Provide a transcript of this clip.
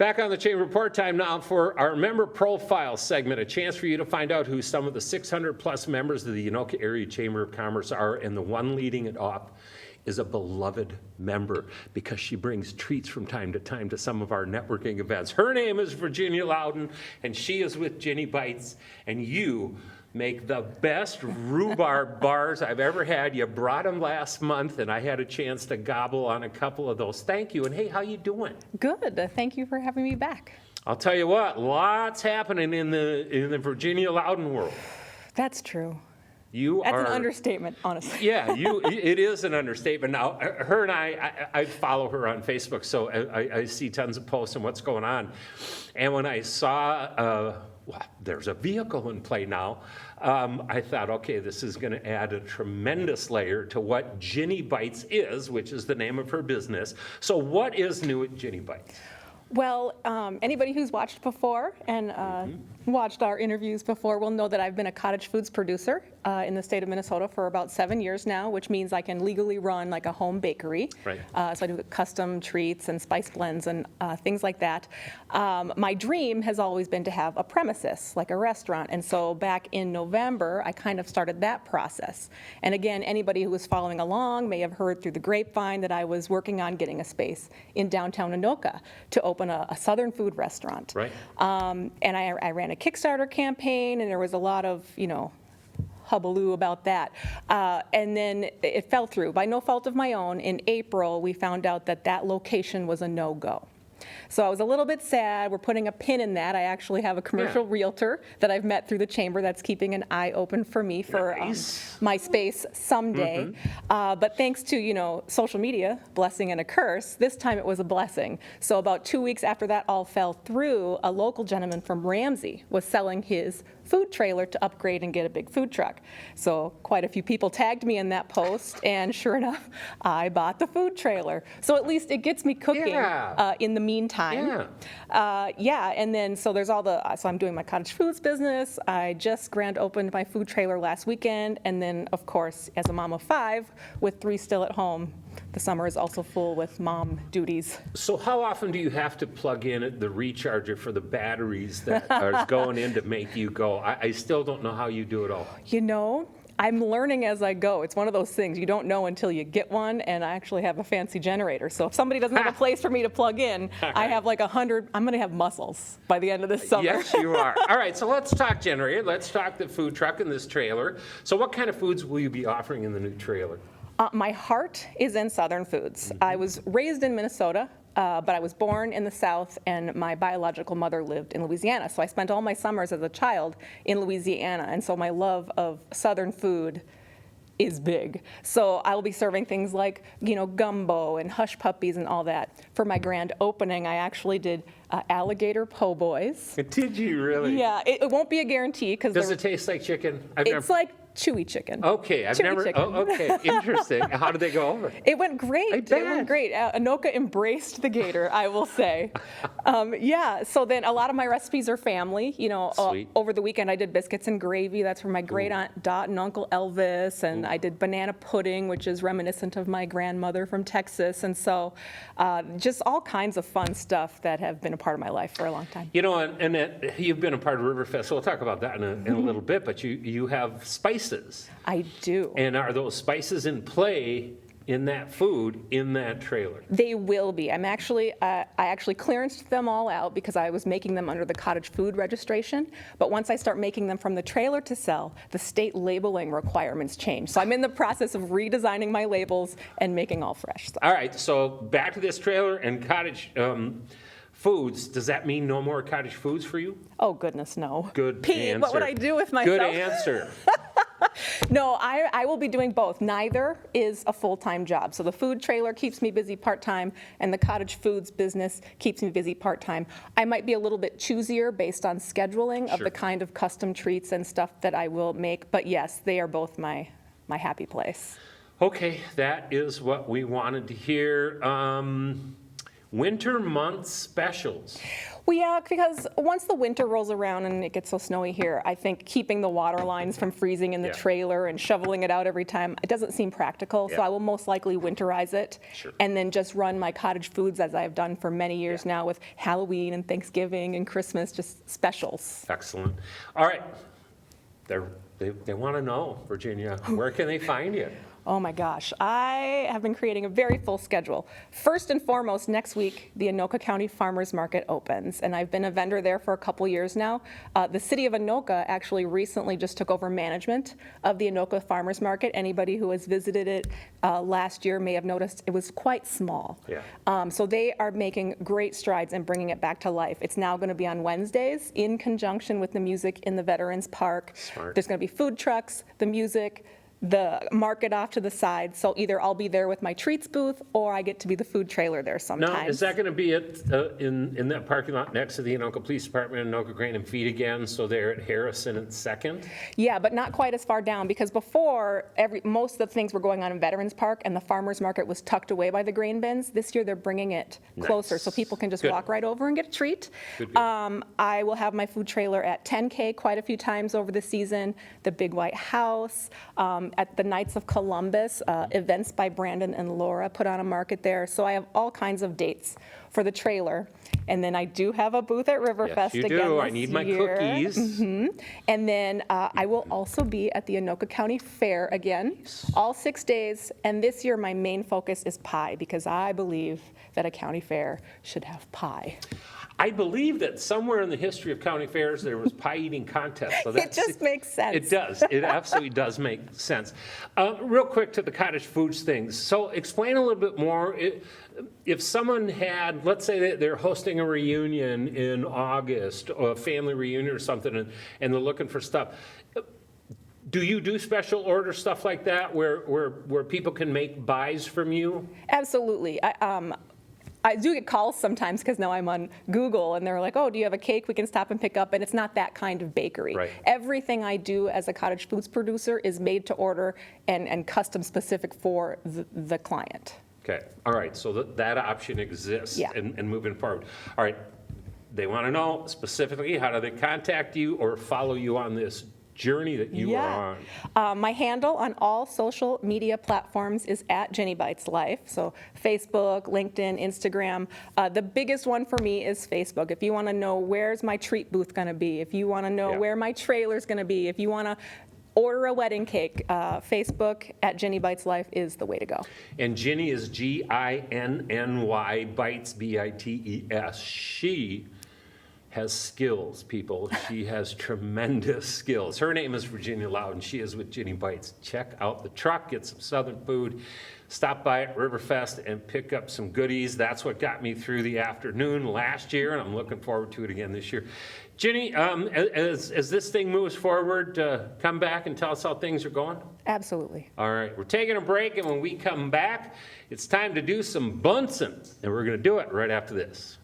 Back on the Chamber Report time now for our member profile segment, a chance for you to find out who some of the 600-plus members of the Anoka Area Chamber of Commerce are, and the one leading it off is a beloved member because she brings treats from time to some of our networking events. Her name is Virginia Louden, and she is with Ginny Bites, and you make the best rhubarb bars I've ever had. You brought them last month, and I had a chance to gobble on a couple of those. Thank you, and hey, how you doing? Good. Thank you for having me back. I'll tell you what, lots happening in the Virginia Louden world. That's true. That's an understatement, honestly. Yeah, it is an understatement. Now, her and I follow her on Facebook, so I see tons of posts and what's going on. And when I saw, there's a vehicle in play now, I thought, okay, this is going to add a tremendous layer to what Ginny Bites is, which is the name of her business. So what is new at Ginny Bites? Well, anybody who's watched before and watched our interviews before will know that I've been a cottage foods producer in the state of Minnesota for about 7 years now, which means I can legally run like a home bakery. Right. So I do custom treats and spice blends and things like that. My dream has always been to have a premises, like a restaurant. And so back in November, I kind of started that process. And again, anybody who was following along may have heard through the grapevine that I was working on getting a space in downtown Anoka to open a Southern food restaurant. Right. And I ran a Kickstarter campaign, and there was a lot of, hullabaloo about that. And then it fell through. By no fault of my own, in April, we found out that that location was a no-go. So I was a little bit sad. We're putting a pin in that. I actually have a commercial realtor that I've met through the chamber that's keeping an eye open for me for my space someday. But thanks to, social media, blessing and a curse, this time it was a blessing. So about 2 weeks after that all fell through, a local gentleman from Ramsey was selling his food trailer to upgrade and get a big food truck. So quite a few people tagged me in that post, and sure enough, I bought the food trailer. So at least it gets me cooking in the meantime. And then so there's so I'm doing my cottage foods business. I just grand opened my food trailer last weekend, and then of course, as a mom of 5 with 3 still at home, the summer is also full with mom duties. So how often do you have to plug in the recharger for the batteries that are going in to make you go? I still don't know how you do it all. I'm learning as I go. It's one of those things you don't know until you get one, and I actually have a fancy generator. So if somebody doesn't have a place for me to plug in, I have like 100, I'm going to have muscles by the end of this summer. Yes, you are. All right, so let's talk generator. Let's talk the food truck and this trailer. So what kind of foods will you be offering in the new trailer? My heart is in Southern foods. I was raised in Minnesota, but I was born in the South, and my biological mother lived in Louisiana. So I spent all my summers as a child in Louisiana, and so my love of Southern food is big. So I will be serving things like, gumbo and hush puppies and all that. For my grand opening, I actually did alligator po' boys. Did you really? Yeah, it won't be a guarantee because does it taste like chicken? It's like chewy chicken. Okay, okay, interesting. How did they go over? It went great. I bet. It went great. Anoka embraced the gator, I will say. So then a lot of my recipes are family. Sweet. Over the weekend I did biscuits and gravy. That's for my great aunt Dot and Uncle Elvis. And I did banana pudding, which is reminiscent of my grandmother from Texas. And so just all kinds of fun stuff that have been a part of my life for a long time. And you've been a part of Riverfest, so we'll talk about that in a little bit, but you have spices. I do. And are those spices in play in that food in that trailer? They will be. I actually clearanced them all out because I was making them under the cottage food registration. But once I start making them from the trailer to sell, the state labeling requirements change. So I'm in the process of redesigning my labels and making all fresh stuff. All right, so back to this trailer and cottage foods. Does that mean no more cottage foods for you? Oh, goodness, no. Good Pete, answer. what would I do with myself? Good answer. No, I will be doing both. Neither is a full-time job. So the food trailer keeps me busy part-time, and the cottage foods business keeps me busy part-time. I might be a little bit choosier based on scheduling of the kind of custom treats and stuff that I will make. But yes, they are both my happy place. Okay, that is what we wanted to hear. Winter month specials. Well, yeah, because once the winter rolls around and it gets so snowy here, I think keeping the water lines from freezing in the Yeah. trailer and shoveling it out every time, it doesn't seem practical. So Yeah. I will most likely winterize it. Sure. And then just run my cottage foods as I've done for many years Yeah. now with Halloween and Thanksgiving and Christmas, just specials. Excellent. All right. They want to know, Virginia, where can they find you? Oh my gosh, I have been creating a very full schedule. First and foremost, next week, the Anoka County Farmers Market opens, and I've been a vendor there for a couple years now. The city of Anoka actually recently just took over management of the Anoka Farmers Market. Anybody who has visited it last year may have noticed it was quite small. Yeah. So they are making great strides in bringing it back to life. It's now going to be on Wednesdays in conjunction with the music in the Veterans Park. Smart. There's going to be food trucks, the music, the market off to the side. So either I'll be there with my treats booth or I get to be the food trailer there sometimes. Now, is that going to be in that parking lot next to the Anoka Police Department and Anoka Grain and Feed again? So they're at Harrison and Second? Yeah, but not quite as far down because before most of the things were going on in Veterans Park and the farmers market was tucked away by the grain bins. This year they're bringing it closer so people can just Good. walk right over and get a treat. Good. I will have my food trailer at 10K quite a few times over the season. The Big White House, at the Knights of Columbus, events by Brandon and Laura put on a market there. So I have all kinds of dates for the trailer. And then I do have a booth at Riverfest Yes, you again do. this I need my year. cookies. And then I will also be at the Anoka County Fair again, all 6 days. And this year, my main focus is pie, because I believe that a county fair should have pie. I believe that somewhere in the history of county fairs, there was pie eating contests. So It just makes sense. It does. It absolutely does make sense. Real quick to the cottage foods things. So explain a little bit more. If someone had, let's say that they're hosting a reunion in August, or a family reunion or something, and they're looking for stuff, do you do special order stuff like that where people can make buys from you? Absolutely. I do get calls sometimes because now I'm on Google and they're like, oh, do you have a cake we can stop and pick up? And it's not that kind of bakery. Right. Everything I do as a cottage foods producer is made to order and custom specific for the client. Okay, all right, so that option exists Yeah. and moving forward. All right, they want to know specifically, how do they contact you or follow you on this journey that you are on? My handle on all social media platforms is at Ginny Bites Life. So Facebook, LinkedIn, Instagram. The biggest one for me is Facebook. If you want to know where's my treat booth going to be, if you want to know Yeah. where my trailer's going to be, if you want to order a wedding cake, Facebook at Ginny Bites Life is the way to go. And Ginny is Ginny, Bites, Bites. She has skills, people. She has tremendous skills. Her name is Virginia Louden. She is with Ginny Bites. Check out the truck, get some Southern food, stop by at Riverfest and pick up some goodies. That's what got me through the afternoon last year, and I'm looking forward to it again this year. Ginny, as this thing moves forward, come back and tell us how things are going. Absolutely. All right, we're taking a break, and when we come back, it's time to do some Bunsen, and we're going to do it right after this.